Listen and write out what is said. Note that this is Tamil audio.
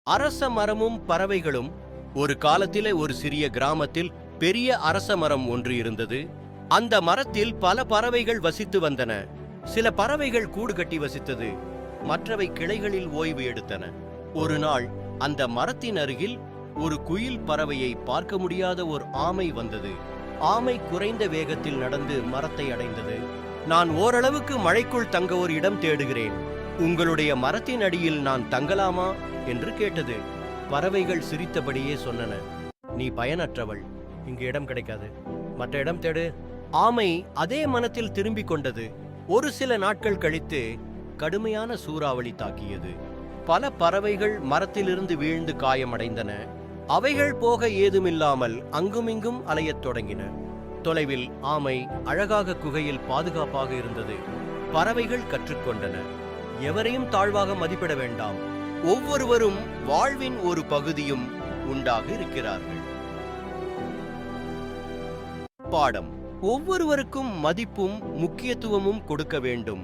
அரச மரமும் பறவைகளும். ஒரு காலத்திலே ஒரு சிறிய கிராமத்தில் பெரிய அரச மரம் ஒன்று இருந்தது. அந்த மரத்தில் பல பறவைகள் வசித்து வந்தன. சில பறவைகள் கூடு கட்டி வசித்தது, மற்றவை கிளைகளில் ஓய்வு எடுத்தன. ஒரு நாள் அந்த மரத்தின் அருகில் ஒரு குயில் பறவையை பார்க்க முடியாத ஒரு ஆமை வந்தது. ஆமை குறைந்த வேகத்தில் நடந்து மரத்தை அடைந்தது. நான் ஓரளவுக்கு மழைக்குள் தங்க ஒரு இடம் தேடுகிறேன், உங்களுடைய மரத்தின் அடியில் நான் தங்கலாமா என்று கேட்டது. பறவைகள் சிரித்தபடியே சொன்னன, நீ பயனற்றவள், இங்கு இடம் கிடைக்காது, மற்ற இடம் தேடு. ஆமை அதே மனத்தில் திரும்பிக் கொண்டது. ஒரு சில நாட்கள் கழித்து கடுமையான சூறாவளி தாக்கியது. பல பறவைகள் மரத்திலிருந்து வீழ்ந்து காயமடைந்தன. அவைகள் போக ஏதுமில்லாமல் அங்குமிங்கும் அலையத் தொடங்கின. தொலைவில் ஆமை அழகாக குகையில் பாதுகாப்பாக இருந்தது. பறவைகள் கற்றுக்கொண்டன, எவரையும் தாழ்வாக மதிப்பிட வேண்டாம், ஒவ்வொருவரும் வாழ்வின் ஒரு பகுதியும் உண்டாக இருக்கிறார்கள். பாடம்: ஒவ்வொருவருக்கும் மதிப்பும் முக்கியத்துவமும் கொடுக்க வேண்டும்.